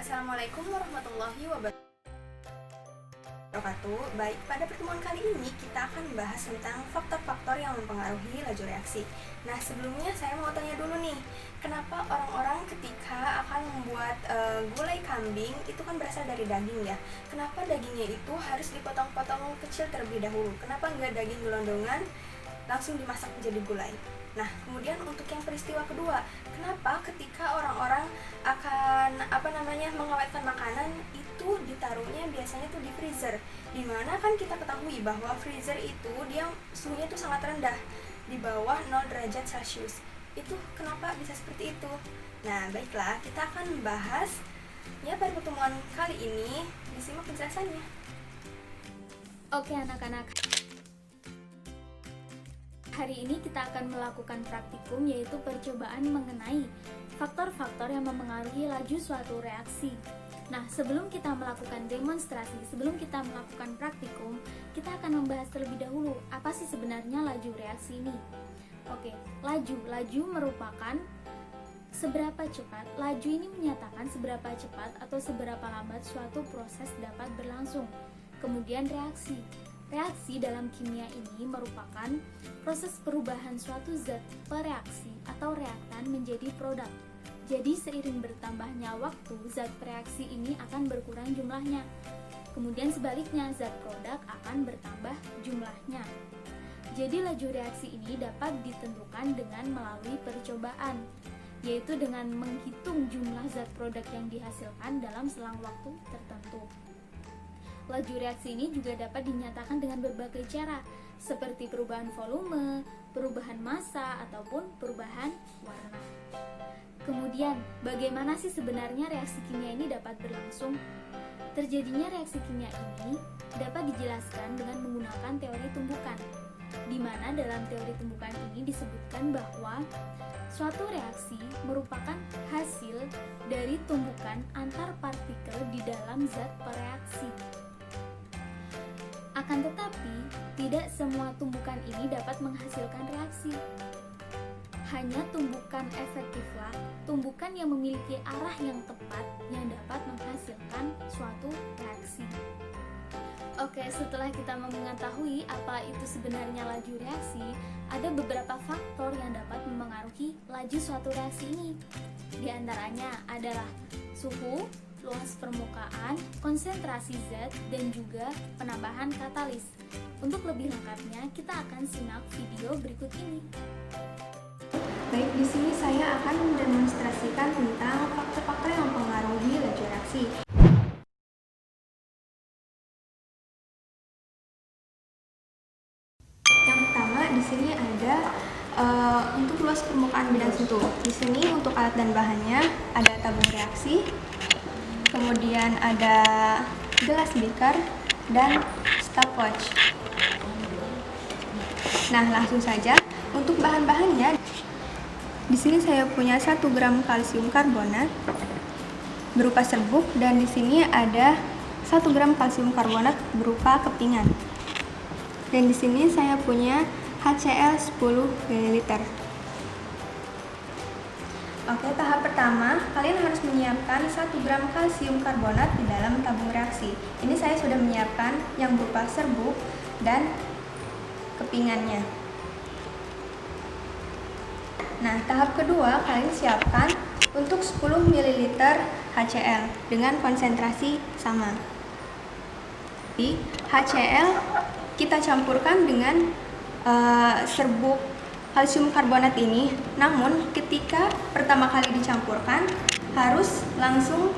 Assalamualaikum warahmatullahi wabarakatuh. Baik, pada pertemuan kali ini kita akan membahas tentang faktor-faktor yang mempengaruhi laju reaksi. Nah, sebelumnya saya mau tanya dulu nih, kenapa orang-orang ketika akan membuat gulai kambing itu kan berasal dari daging ya? Kenapa dagingnya itu harus dipotong-potong kecil terlebih dahulu? Kenapa nggak daging gelondongan langsung dimasak menjadi gulai? Nah, kemudian untuk yang peristiwa kedua, kenapa ketika orang-orang akan mengawetkan makanan itu ditaruhnya biasanya tuh di freezer, dimana kan kita ketahui bahwa freezer itu dia suhunya tuh sangat rendah, di bawah 0 derajat Celcius. Itu kenapa bisa seperti itu? Nah, baiklah, kita akan membahas ya pada pertemuan kali ini. Disimak penjelasannya. Oke anak-anak, hari ini kita akan melakukan praktikum, yaitu percobaan mengenai faktor-faktor yang mempengaruhi laju suatu reaksi. Nah, sebelum kita melakukan demonstrasi, sebelum kita melakukan praktikum, kita akan membahas terlebih dahulu apa sih sebenarnya laju reaksi ini. Oke, laju merupakan seberapa cepat. Laju ini menyatakan seberapa cepat atau seberapa lambat suatu proses dapat berlangsung. Kemudian reaksi dalam kimia ini merupakan proses perubahan suatu zat pereaksi atau reaktan menjadi produk. Jadi seiring bertambahnya waktu, zat pereaksi ini akan berkurang jumlahnya. Kemudian sebaliknya, zat produk akan bertambah jumlahnya. Jadi laju reaksi ini dapat ditentukan dengan melalui percobaan, yaitu dengan menghitung jumlah zat produk yang dihasilkan dalam selang waktu tertentu. Laju reaksi ini juga dapat dinyatakan dengan berbagai cara, seperti perubahan volume, perubahan massa, ataupun perubahan warna. Kemudian, bagaimana sih sebenarnya reaksi kimia ini dapat berlangsung? Terjadinya reaksi kimia ini dapat dijelaskan dengan menggunakan teori tumbukan, di mana dalam teori tumbukan ini disebutkan bahwa suatu reaksi merupakan hasil dari tumbukan antar partikel di dalam zat pereaksi. Akan tetapi, tidak semua tumbukan ini dapat menghasilkan reaksi. Hanya tumbukan efektiflah, tumbukan yang memiliki arah yang tepat yang dapat menghasilkan suatu reaksi. Oke, setelah kita mengetahui apa itu sebenarnya laju reaksi, ada beberapa faktor yang dapat mempengaruhi laju suatu reaksi ini. Di antaranya adalah suhu, luas permukaan, konsentrasi zat, dan juga penambahan katalis. Untuk lebih lengkapnya, kita akan simak video berikut ini. Baik, di sini saya akan mendemonstrasikan tentang faktor-faktor yang mempengaruhi laju reaksi. Yang pertama di sini ada untuk luas permukaan bidang sentuh. Di sini untuk alat dan bahannya ada tabung reaksi, kemudian ada gelas beaker dan stopwatch. Nah, langsung saja untuk bahan-bahannya. Di sini saya punya 1 gram kalsium karbonat berupa serbuk, dan di sini ada 1 gram kalsium karbonat berupa kepingan. Dan di sini saya punya HCl 10 ml. Oke, tahap pertama, kalian harus menyiapkan 1 gram kalsium karbonat di dalam tabung reaksi. Ini saya sudah menyiapkan yang berupa serbuk dan kepingannya. Nah, tahap kedua, kalian siapkan untuk 10 ml HCl dengan konsentrasi sama. Di HCl kita campurkan dengan serbuk kalsium karbonat ini. Namun, ketika pertama kali dicampurkan, harus langsung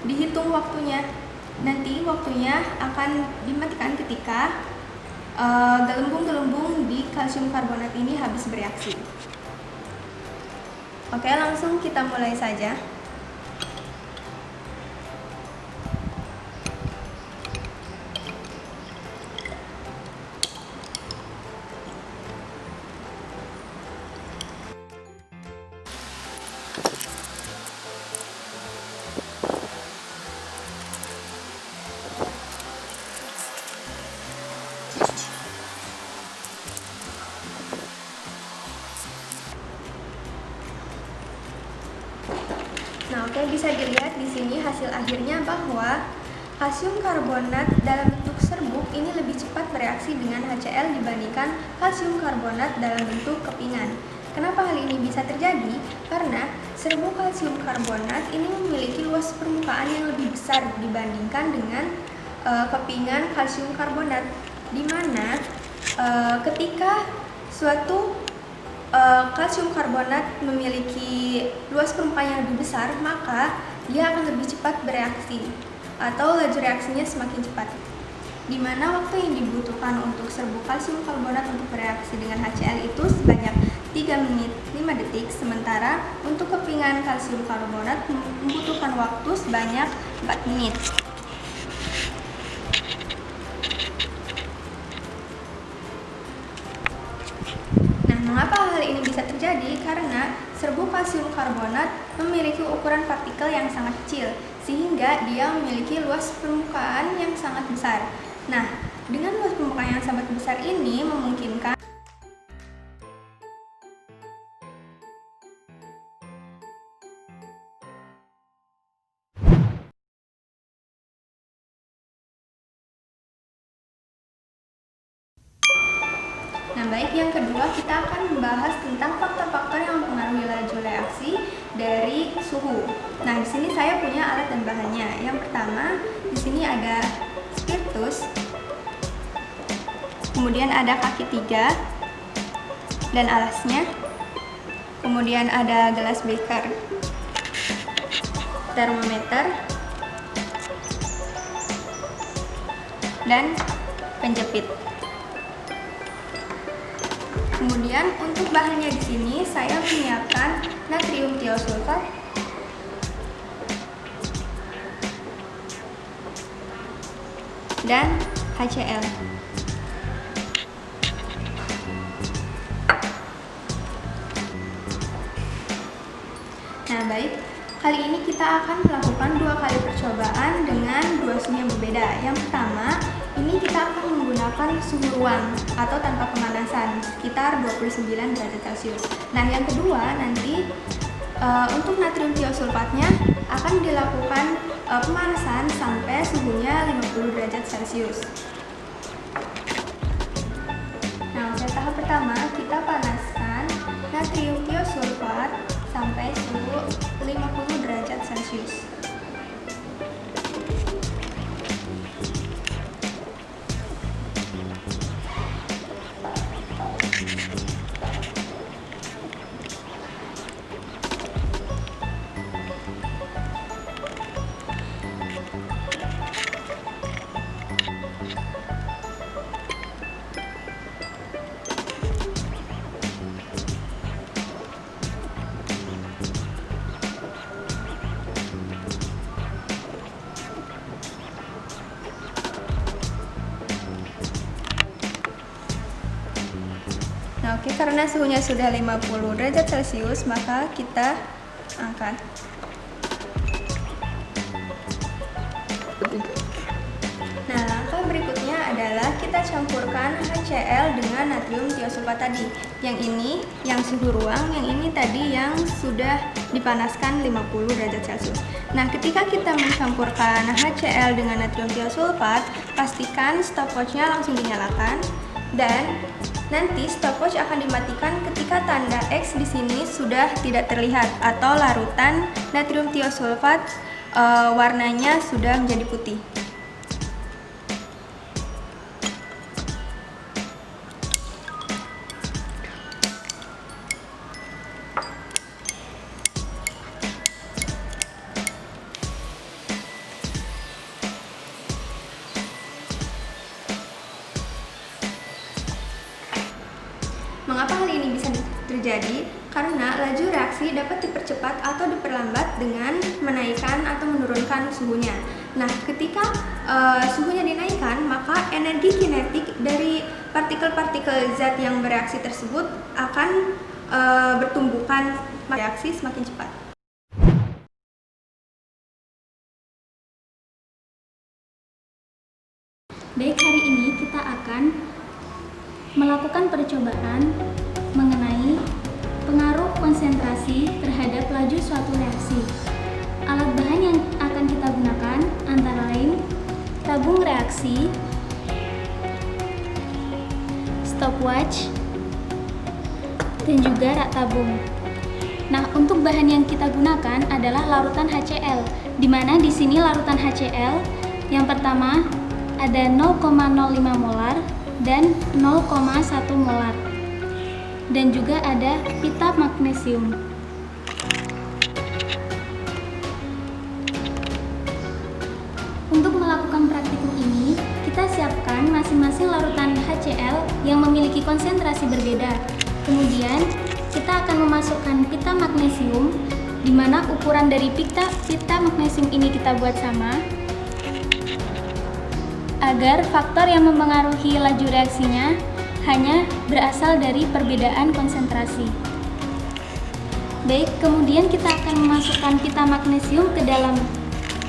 dihitung waktunya. Nanti waktunya akan dimatikan ketika gelembung-gelembung di kalsium karbonat ini habis bereaksi. Oke, langsung kita mulai saja. Oke, bisa dilihat di sini hasil akhirnya bahwa kalsium karbonat dalam bentuk serbuk ini lebih cepat bereaksi dengan HCl dibandingkan kalsium karbonat dalam bentuk kepingan. Kenapa hal ini bisa terjadi? Karena serbuk kalsium karbonat ini memiliki luas permukaan yang lebih besar dibandingkan dengan kepingan kalsium karbonat, di mana ketika suatu kalsium karbonat memiliki luas permukaan yang lebih besar, maka dia akan lebih cepat bereaksi atau laju reaksinya semakin cepat, di mana waktu yang dibutuhkan untuk serbuk kalsium karbonat untuk bereaksi dengan HCl itu sebanyak 3 menit 5 detik, sementara untuk kepingan kalsium karbonat membutuhkan waktu sebanyak 4 menit. Nah, mengapa hal ini bisa terjadi? Karena serbuk kalsium karbonat memiliki ukuran partikel yang sangat kecil, sehingga dia memiliki luas permukaan yang sangat besar. Nah, dengan luas permukaan yang sangat besar ini memungkinkan Nah, baik, yang kedua kita akan membahas tentang faktor-faktor yang mempengaruhi laju reaksi dari suhu. Nah, di sini saya punya alat dan bahannya. Yang pertama, di sini ada spiritus, kemudian ada kaki 3 dan alasnya, kemudian ada gelas beker, termometer, dan penjepit. Kemudian untuk bahannya di sini saya menyiapkan natrium tiosulfat, dan HCl. Nah, baik, kali ini kita akan melakukan 2 kali percobaan dengan 2 suhu yang berbeda. Yang pertama, ini kita akan menggunakan suhu ruang atau tanpa pemanasan sekitar 29 derajat Celcius. Nah, yang kedua nanti untuk natrium tiosulfatnya akan dilakukan pemanasan sampai suhunya 50 derajat Celcius. Nah, untuk tahap pertama kita panaskan natrium tiosulfat sampai suhu 50 derajat Celcius. Nah, oke, karena suhunya sudah 50 derajat Celcius, maka kita angkat. Nah, langkah berikutnya adalah kita campurkan HCl dengan natrium tiosulfat tadi. Yang ini yang suhu ruang, yang ini tadi yang sudah dipanaskan 50 derajat Celcius. Nah, ketika kita mencampurkan HCl dengan natrium tiosulfat, pastikan stopwatch-nya langsung dinyalakan, dan nanti stopwatch akan dimatikan ketika tanda X di sini sudah tidak terlihat atau larutan natrium tiosulfat warnanya sudah menjadi putih. Mengapa hal ini bisa terjadi? Karena laju reaksi dapat dipercepat atau diperlambat dengan menaikkan atau menurunkan suhunya. Nah, ketika suhunya dinaikkan, maka energi kinetik dari partikel-partikel zat yang bereaksi tersebut akan bertumbukan, reaksi semakin cepat. Baik, hari ini kita akan melakukan percobaan mengenai pengaruh konsentrasi terhadap laju suatu reaksi. Alat bahan yang akan kita gunakan antara lain tabung reaksi, stopwatch, dan juga rak tabung. Nah, untuk bahan yang kita gunakan adalah larutan HCl, di mana di sini larutan HCl yang pertama ada 0,05 molar dan 0,1 molar. Dan juga ada pita magnesium. Untuk melakukan praktikum ini, kita siapkan masing-masing larutan HCl yang memiliki konsentrasi berbeda. Kemudian, kita akan memasukkan pita magnesium, di mana ukuran dari pita magnesium ini kita buat sama, agar faktor yang mempengaruhi laju reaksinya hanya berasal dari perbedaan konsentrasi. Baik, kemudian kita akan memasukkan pita magnesium ke dalam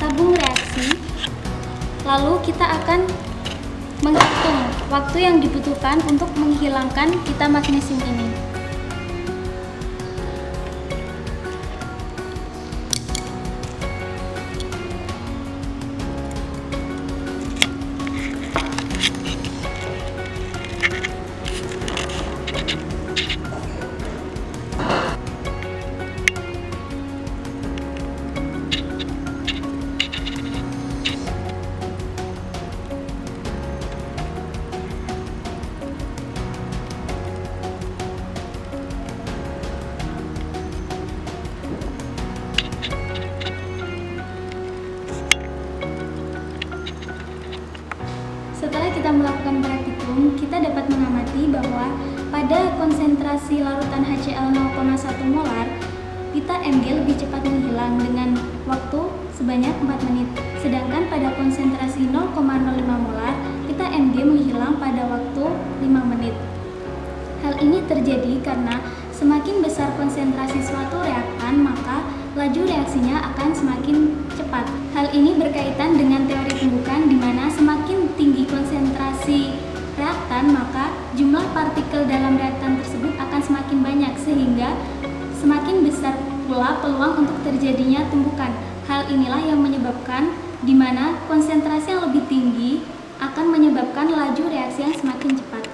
tabung reaksi. Lalu kita akan menghitung waktu yang dibutuhkan untuk menghilangkan pita magnesium ini. Setelah kita melakukan praktikum, kita dapat mengamati bahwa pada konsentrasi larutan HCl 0,1 molar, pita Mg lebih cepat menghilang dengan waktu sebanyak 4 menit. Sedangkan pada konsentrasi 0,05 molar, pita Mg menghilang pada waktu 5 menit. Hal ini terjadi karena semakin besar konsentrasi suatu reaktan, maka laju reaksinya akan semakin cepat. Hal ini berkaitan dengan teori pembukaan di mana semakin tinggi konsentrasi reaktan, maka jumlah partikel dalam reaktan tersebut akan semakin banyak, sehingga semakin besar pula peluang untuk terjadinya tumbukan. Hal inilah yang menyebabkan di mana konsentrasi yang lebih tinggi akan menyebabkan laju reaksi yang semakin cepat.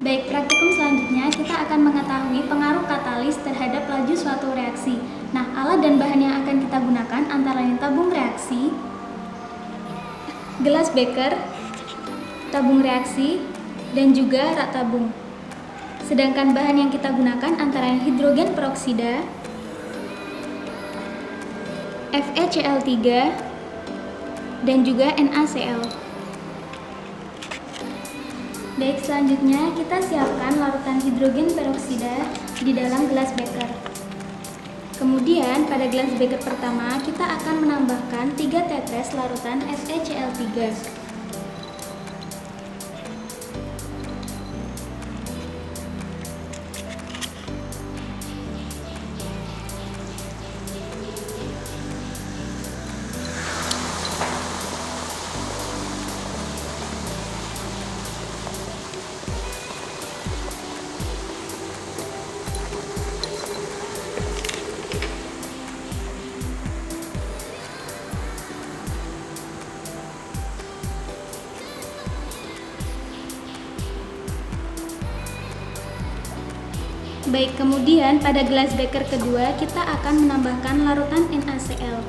Baik, praktikum selanjutnya kita akan mengetahui pengaruh katalis terhadap laju suatu reaksi. Nah, alat dan bahan yang akan kita gunakan antara lain tabung reaksi, gelas beker, tabung reaksi, dan juga rak tabung. Sedangkan bahan yang kita gunakan antara lain hidrogen peroksida, FeCl3, dan juga NaCl. Baik, selanjutnya kita siapkan larutan hidrogen peroksida di dalam gelas beker. Kemudian pada gelas beker pertama kita akan menambahkan 3 tetes larutan FeCl3. Baik, kemudian pada gelas beker kedua kita akan menambahkan larutan NaCl.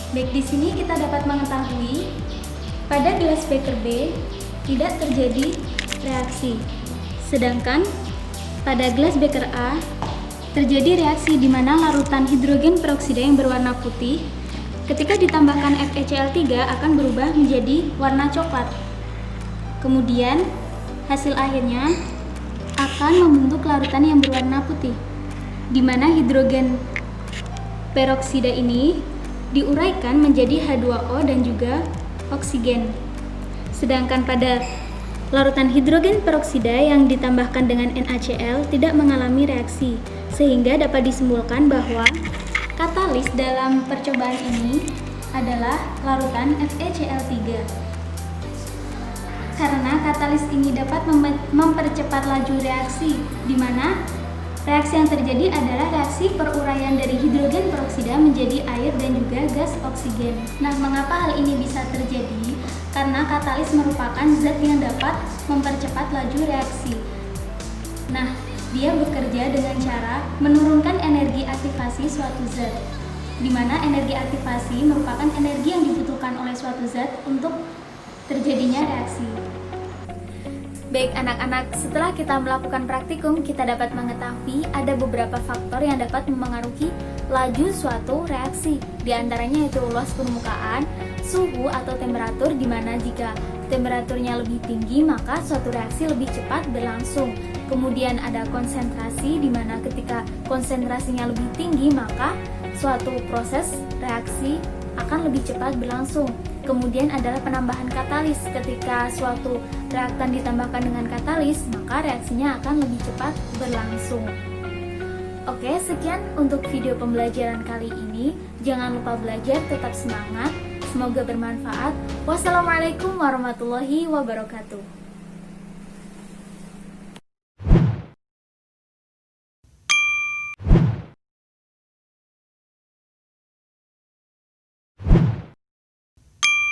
Baik, di sini kita dapat mengetahui pada gelas beker B tidak terjadi reaksi. Sedangkan pada gelas beker A terjadi reaksi di mana larutan hidrogen peroksida yang berwarna putih ketika ditambahkan FeCl3 akan berubah menjadi warna coklat. Kemudian hasil akhirnya akan membentuk larutan yang berwarna putih. di mana hidrogen peroksida ini diuraikan menjadi H2O dan juga oksigen. Sedangkan pada larutan hidrogen peroksida yang ditambahkan dengan NaCl tidak mengalami reaksi, sehingga dapat disimpulkan bahwa katalis dalam percobaan ini adalah larutan FeCl3. Karena katalis ini dapat mempercepat laju reaksi, di mana reaksi yang terjadi adalah reaksi peruraian dari hidrogen peroksida menjadi air dan juga gas oksigen. Nah, mengapa hal ini bisa terjadi? Karena katalis merupakan zat yang dapat mempercepat laju reaksi. Nah, dia bekerja dengan cara menurunkan energi aktivasi suatu zat, di mana energi aktivasi merupakan energi yang dibutuhkan oleh suatu zat untuk terjadinya reaksi. Baik anak-anak, setelah kita melakukan praktikum, kita dapat mengetahui ada beberapa faktor yang dapat memengaruhi laju suatu reaksi. Di antaranya yaitu luas permukaan, suhu atau temperatur, di mana jika temperaturnya lebih tinggi maka suatu reaksi lebih cepat berlangsung. Kemudian ada konsentrasi, di mana ketika konsentrasinya lebih tinggi maka suatu proses reaksi akan lebih cepat berlangsung. Kemudian adalah penambahan katalis. Ketika suatu reaktan ditambahkan dengan katalis, maka reaksinya akan lebih cepat berlangsung. Oke, sekian untuk video pembelajaran kali ini. Jangan lupa belajar, tetap semangat. Semoga bermanfaat. Wassalamualaikum warahmatullahi wabarakatuh.